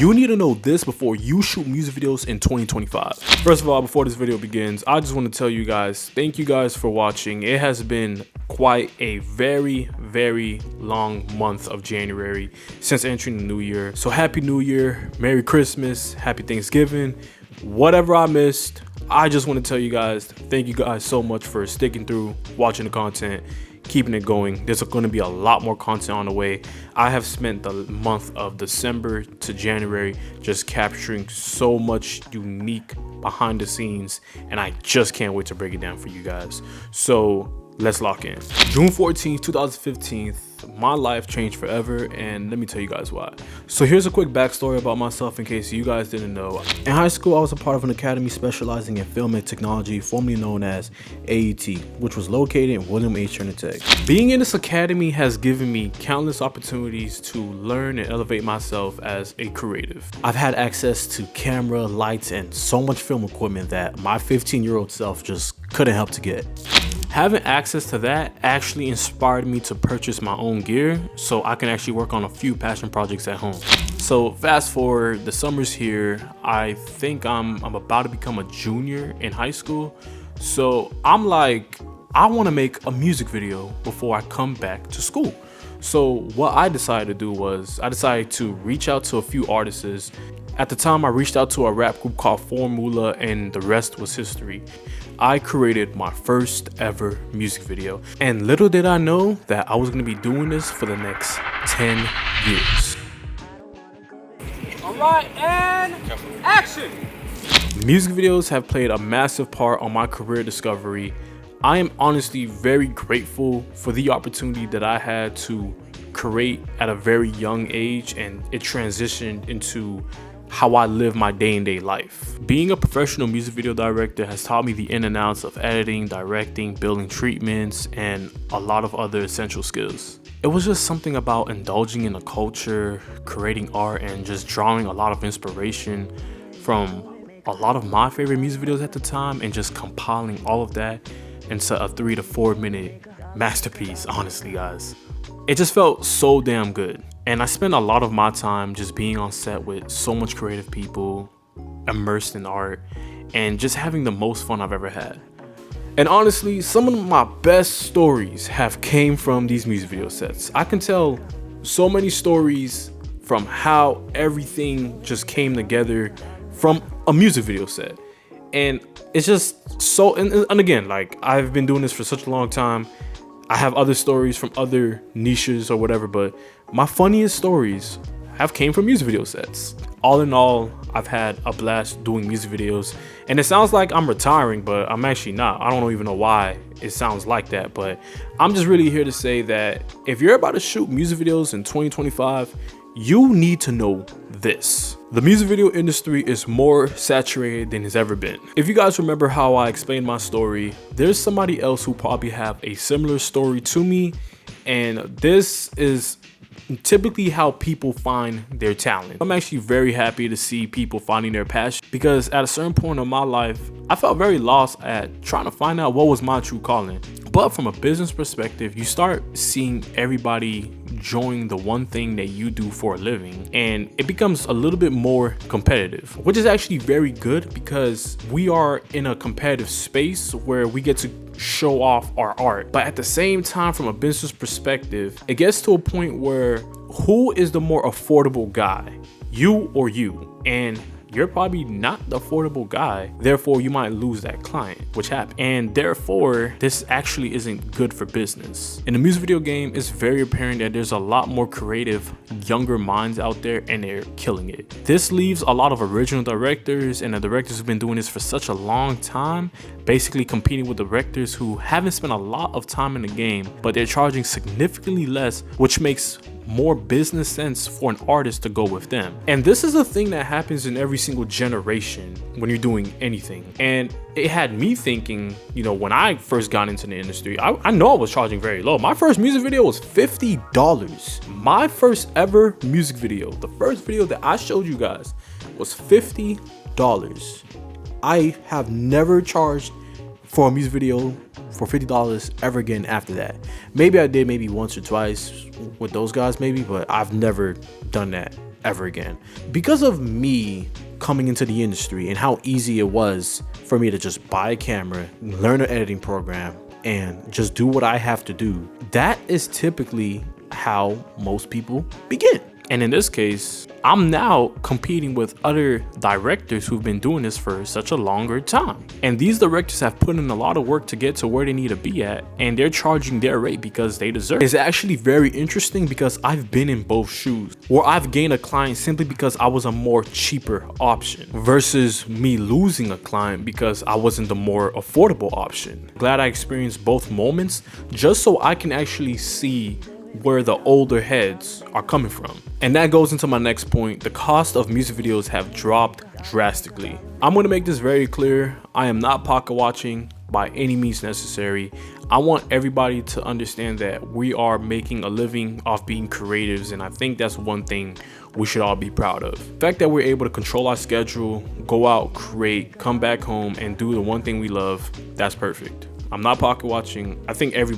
You need to know this before you shoot music videos in 2025. First of all, before this video begins, I just want to tell you guys, thank you guys for watching. It has been quite a very long month of January since entering the new year. So happy new year, Merry Christmas, happy Thanksgiving, whatever I missed. I just want to tell you guys, thank you guys so much for sticking through, watching the content, keeping it going. There's going to be a lot more content on the way. I have spent the month of December to January just capturing so much unique behind the scenes, and I just can't wait to break it down for you guys. So let's lock in. June 14th, 2015, my life changed forever, and let me tell you guys why. So here's a quick backstory about myself in case you guys didn't know. In high school, I was a part of an academy specializing in film and technology, formerly known as AET, which was located in William H. Turner Tech. Being in this academy has given me countless opportunities to learn and elevate myself as a creative. I've had access to camera, lights, and so much film equipment that my 15-year-old self just couldn't help to get. Having access to that actually inspired me to purchase my own gear so I can actually work on a few passion projects at home. So fast forward, the summer's here. I think I'm about to become a junior in high school. So I'm like, I want to make a music video before I come back to school. So what I decided to do was I decided to reach out to a few artists. At the time, I reached out to a rap group called Formula, and the rest was history. I created my first ever music video, and little did I know that I was going to be doing this for the next 10 years. All right, and action! Music videos have played a massive part on my career discovery. I am honestly very grateful for the opportunity that I had to create at a very young age, and it transitioned into how I live my day-to-day life. Being a professional music video director has taught me the in and outs of editing, directing, building treatments, and a lot of other essential skills. It was just something about indulging in a culture, creating art, and just drawing a lot of inspiration from a lot of my favorite music videos at the time, and just compiling all of that into a 3 to 4 minute masterpiece, honestly guys. It just felt so damn good. And I spent a lot of my time just being on set with so much creative people, immersed in art, and just having the most fun I've ever had. And honestly, some of my best stories have came from these music video sets. I can tell so many stories from how everything just came together from a music video set. And it's just so, and again, like, I've been doing this for such a long time. I have other stories from other niches or whatever, but my funniest stories have came from music video sets. All in all, I've had a blast doing music videos, and it sounds like I'm retiring, but I'm actually not. I don't even know why it sounds like that, but I'm just really here to say that if you're about to shoot music videos in 2025, you need to know this. The music video industry is more saturated than it's ever been. If you guys remember how I explained my story, there's somebody else who probably have a similar story to me, and this is typically how people find their talent. I'm actually very happy to see people finding their passion, because at a certain point in my life, I felt very lost at trying to find out what was my true calling. But from a business perspective, you start seeing everybody join the one thing that you do for a living, and it becomes a little bit more competitive, which is actually very good because we are in a competitive space where we get to show off our art. But at the same time, from a business perspective, it gets to a point where who is the more affordable guy, you or you? And you're probably not the affordable guy, therefore you might lose that client, which happened. And therefore, this actually isn't good for business. In the music video game, it's very apparent that there's a lot more creative, younger minds out there, and they're killing it. This leaves a lot of original directors and the directors who've been doing this for such a long time, basically competing with directors who haven't spent a lot of time in the game, but they're charging significantly less, which makes more business sense for an artist to go with them. And this is a thing that happens in every single generation when you're doing anything. And it had me thinking, you know, when I first got into the industry, I know I was charging very low. My first music video was $50. My first ever music video, the first video that I showed you guys, was $50. I have never charged for a music video for $50 ever again after that. Maybe I did maybe once or twice with those guys maybe, but I've never done that ever again. Because of me coming into the industry and how easy it was for me to just buy a camera, learn an editing program, and just do what I have to do, that is typically how most people begin. And in this case, I'm now competing with other directors who've been doing this for such a longer time. And these directors have put in a lot of work to get to where they need to be at, and they're charging their rate because they deserve it. It's actually very interesting because I've been in both shoes, where I've gained a client simply because I was a more cheaper option versus me losing a client because I wasn't the more affordable option. Glad I experienced both moments just so I can actually see where the older heads are coming from. And that goes into my next point. The cost of music videos have dropped drastically. I'm going to make this very clear. I am not pocket watching by any means necessary. I want everybody to understand that we are making a living off being creatives, and I think that's one thing we should all be proud of. The fact that we're able to control our schedule, go out, create, come back home, and do the one thing we love, that's perfect. I'm not pocket watching. I think every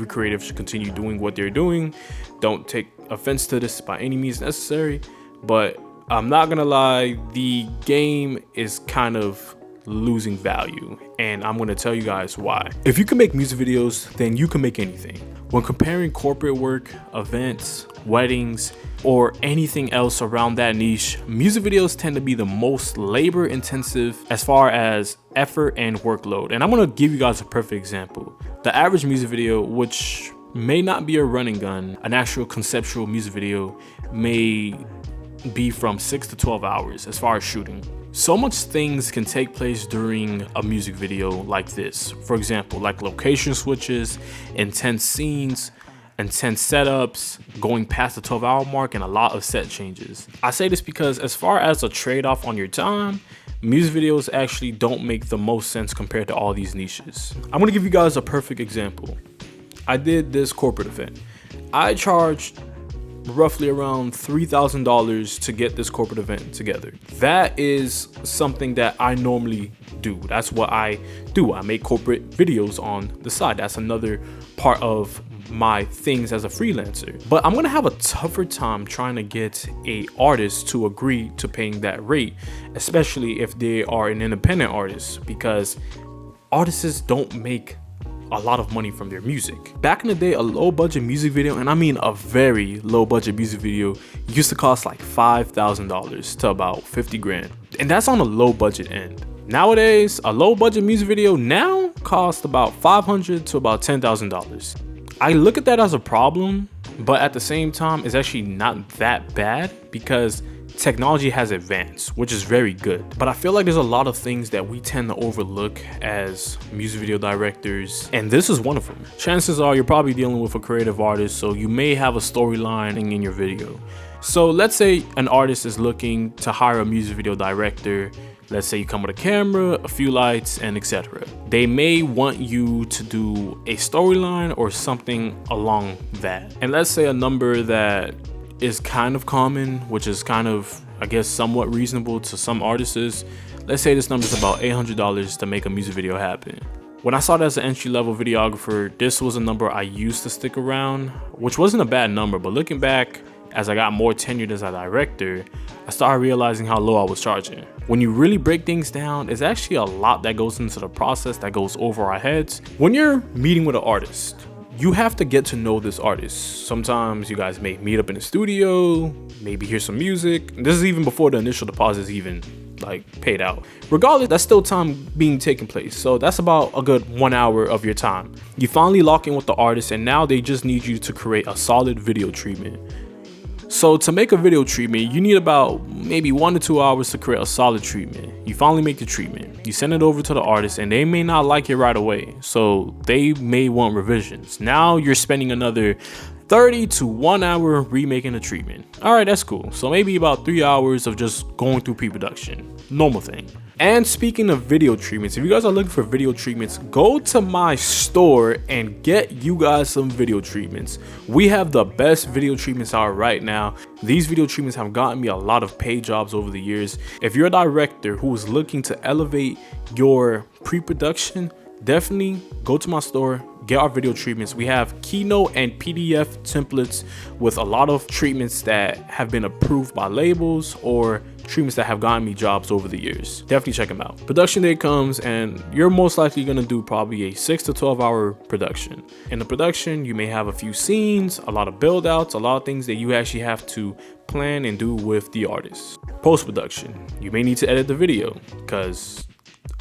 creative should continue doing what they're doing. Don't take offense to this by any means necessary, but I'm not gonna lie, the game is kind of losing value, and I'm gonna tell you guys why. If you can make music videos, then you can make anything. When comparing corporate work, events, weddings, or anything else around that niche, music videos tend to be the most labor intensive as far as effort and workload. And I'm gonna give you guys a perfect example. The average music video, which may not be a running gun, an actual conceptual music video, may be from 6 to 12 hours as far as shooting. So much things can take place during a music video like this. For example, like location switches, intense scenes, intense setups, going past the 12-hour mark, and a lot of set changes. I say this because as far as a trade-off on your time, music videos actually don't make the most sense compared to all these niches. I'm gonna give you guys a perfect example. I did this corporate event. I charged roughly around $3,000 to get this corporate event together. That is something that I normally do. That's what I do. I make corporate videos on the side. That's another part of my things as a freelancer. But I'm gonna have a tougher time trying to get a artist to agree to paying that rate, especially if they are an independent artist, because artists don't make a lot of money from their music. Back in the day, a low budget music video, and I mean a very low budget music video, used to cost like $5,000 to about 50 grand. And that's on a low budget end. Nowadays, a low budget music video now costs about $500 to about $10,000. I look at that as a problem, but at the same time, it's actually not that bad because technology has advanced, which is very good. But I feel like there's a lot of things that we tend to overlook as music video directors, and this is one of them. Chances are you're probably dealing with a creative artist, so you may have a storyline in your video. So let's say an artist is looking to hire a music video director. Let's say you come with a camera, a few lights, and etc. They may want you to do a storyline or something along that. And let's say a number that is kind of common, which is kind of, I guess, somewhat reasonable to some artists. Let's say this number is about $800 to make a music video happen. When I started as an entry-level videographer, this was a number I used to stick around, which wasn't a bad number, but looking back, as I got more tenured as a director, I started realizing how low I was charging. When you really break things down, there's actually a lot that goes into the process that goes over our heads. When you're meeting with an artist, you have to get to know this artist. Sometimes you guys may meet up in the studio, maybe hear some music. This is even before the initial deposit is even like paid out. Regardless, that's still time being taken place. So that's about a good 1 hour of your time. You finally lock in with the artist, and now they just need you to create a solid video treatment. So to make a video treatment, you need about maybe 1 to 2 hours to create a solid treatment. You finally make the treatment, you send it over to the artist, and they may not like it right away. So they may want revisions. Now you're spending another 30 to 1 hour remaking the treatment. All right, that's cool. So maybe about 3 hours of just going through pre-production, normal thing. And speaking of video treatments, if you guys are looking for video treatments, go to my store and get you guys some video treatments. We have the best video treatments out right now. These video treatments have gotten me a lot of paid jobs over the years. If you're a director who is looking to elevate your pre-production, definitely go to my store, get our video treatments. We have Keynote and PDF templates with a lot of treatments that have been approved by labels or treatments that have gotten me jobs over the years. Definitely check them out. Production day comes and you're most likely gonna do probably a 6 to 12 hour production. In the production, you may have a few scenes, a lot of build outs, a lot of things that you actually have to plan and do with the artist. Post-production, you may need to edit the video because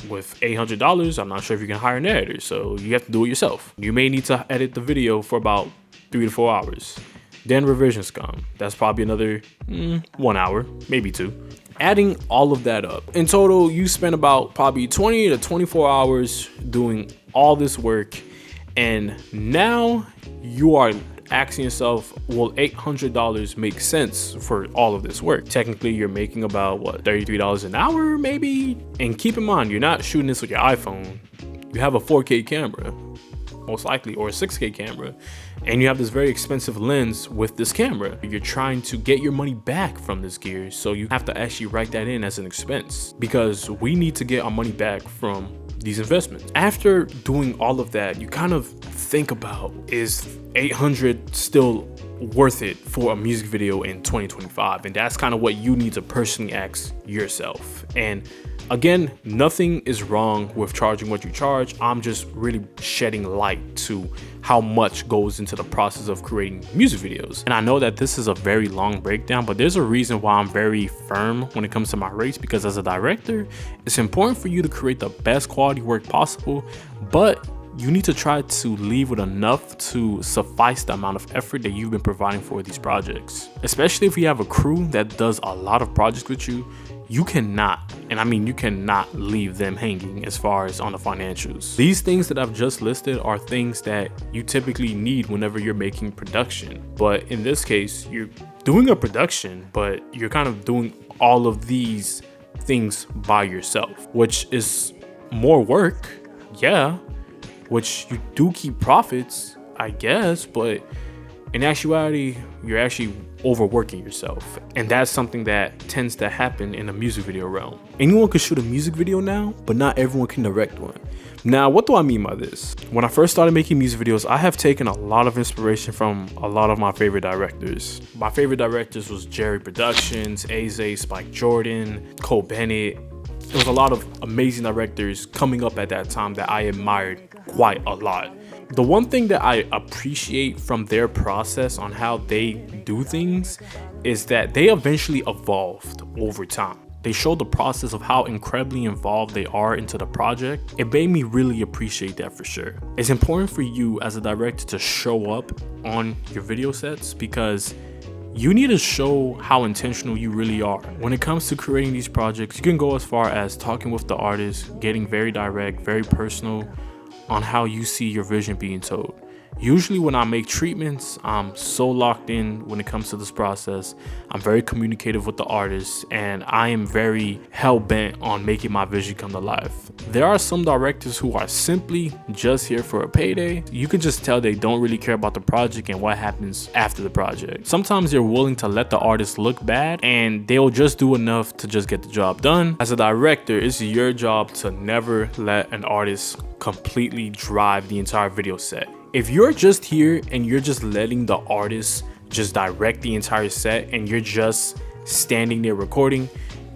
with $800, I'm not sure if you can hire an editor, so you have to do it yourself. You may need to edit the video for about 3 to 4 hours. Then revisions come. That's probably another 1 hour, maybe 2. Adding all of that up, in total, you spend about probably 20 to 24 hours doing all this work. And now you are asking yourself, will $800 make sense for all of this work? Technically, you're making about what, $33 an hour maybe? And keep in mind, you're not shooting this with your iPhone. You have a 4K camera, most likely, or a 6K camera. And you have this very expensive lens with this camera. You're trying to get your money back from this gear, so you have to actually write that in as an expense because we need to get our money back from these investments. After doing all of that, you kind of think about, is $800 still worth it for a music video in 2025? And that's kind of what you need to personally ask yourself. And again, nothing is wrong with charging what you charge. I'm just really shedding light to how much goes into the process of creating music videos. And I know that this is a very long breakdown, but there's a reason why I'm very firm when it comes to my rates, because as a director, it's important for you to create the best quality work possible, but you need to try to leave with enough to suffice the amount of effort that you've been providing for these projects. Especially if you have a crew that does a lot of projects with you, you cannot, and I mean you cannot leave them hanging as far as on the financials. These things that I've just listed are things that you typically need whenever you're making production. But in this case, you're doing a production, but you're kind of doing all of these things by yourself, which is more work, yeah, which you do keep profits, I guess, but in actuality, you're actually overworking yourself. And that's something that tends to happen in the music video realm. Anyone can shoot a music video now, but not everyone can direct one. Now, what do I mean by this? When I first started making music videos, I have taken a lot of inspiration from a lot of my favorite directors. My favorite directors was Jerry Productions, Aze, Spike Jordan, Cole Bennett. There was a lot of amazing directors coming up at that time that I admired quite a lot. The one thing that I appreciate from their process on how they do things is that they eventually evolved over time. They showed the process of how incredibly involved they are into the project. It made me really appreciate that for sure. It's important for you as a director to show up on your video sets because you need to show how intentional you really are. When it comes to creating these projects, you can go as far as talking with the artist, getting very direct, very personal on how you see your vision being told. Usually when I make treatments, I'm so locked in when it comes to this process. I'm very communicative with the artist and I am very hell-bent on making my vision come to life. There are some directors who are simply just here for a payday. You can just tell they don't really care about the project and what happens after the project. Sometimes they're willing to let the artist look bad and they'll just do enough to just get the job done. As a director, it's your job to never let an artist completely drive the entire video set. If you're just here and you're just letting the artist just direct the entire set and you're just standing there recording,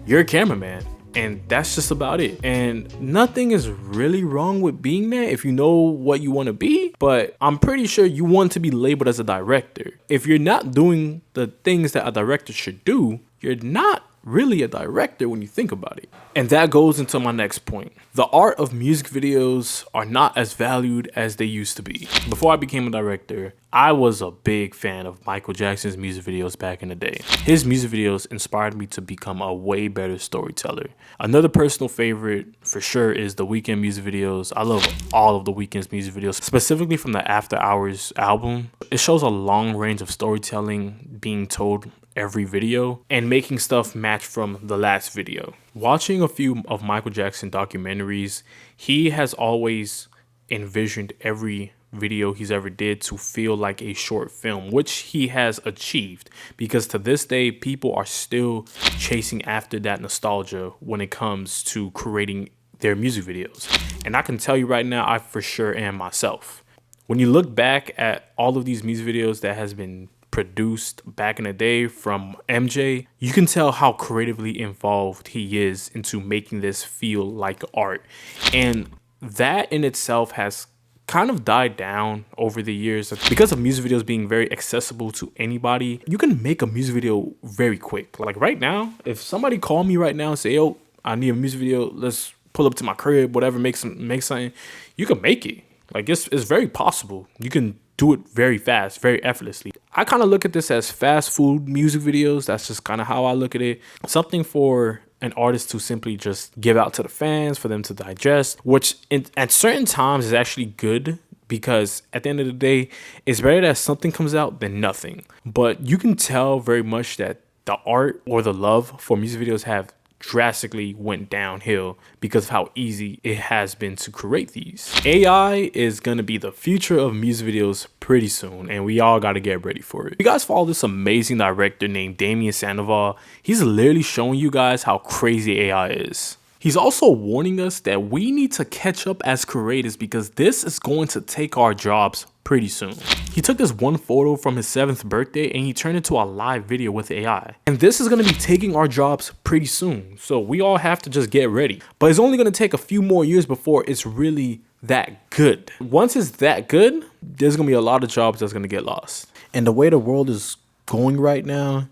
you're a cameraman. And that's just about it. And nothing is really wrong with being there if you know what you want to be. But I'm pretty sure you want to be labeled as a director. If you're not doing the things that a director should do, you're not really a director when you think about it. And that goes into my next point. The art of music videos are not as valued as they used to be. Before I became a director, I was a big fan of Michael Jackson's music videos back in the day. His music videos inspired me to become a way better storyteller. Another personal favorite for sure is The Weeknd music videos. I love all of The Weeknd's music videos, specifically from the After Hours album. It shows a long range of storytelling being told every video and making stuff match from the last video. Watching a few of Michael Jackson documentaries, he has always envisioned every video he's ever did to feel like a short film, which he has achieved, because to this day people are still chasing after that nostalgia when it comes to creating their music videos. And I can tell you right now, I for sure am myself. When you look back at all of these music videos that has been produced back in the day from MJ, you can tell how creatively involved he is into making this feel like art. And that in itself has kind of died down over the years because of music videos being very accessible to anybody. You can make a music video very quick. Like right now, if somebody called me right now and say, yo, I need a music video, let's pull up to my crib, whatever, make something, you can make it. Like it's very possible. You can do it very fast, very effortlessly. I kind of look at this as fast food music videos. That's just kind of how I look at it. Something for an artist to simply just give out to the fans, for them to digest, which at certain times is actually good, because at the end of the day, it's better that something comes out than nothing. But you can tell very much that the art or the love for music videos have drastically went downhill because of how easy it has been to create these. AI is going to be the future of music videos pretty soon, and we all got to get ready for it. You guys follow this amazing director named Damien Sandoval. He's literally showing you guys how crazy AI is. He's also warning us that we need to catch up as creators because this is going to take our jobs pretty soon. He took this one photo from his 7th birthday and he turned it into a live video with AI. And this is going to be taking our jobs pretty soon. So we all have to just get ready. But it's only going to take a few more years before it's really that good. Once it's that good, there's going to be a lot of jobs that's going to get lost. And the way the world is going right now,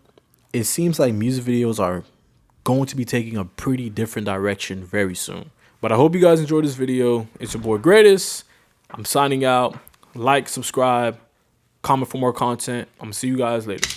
it seems like music videos are going to be taking a pretty different direction very soon. But I hope you guys enjoyed this video. It's your boy Greatest. I'm signing out. Like, subscribe, comment for more content. I'm gonna see you guys later.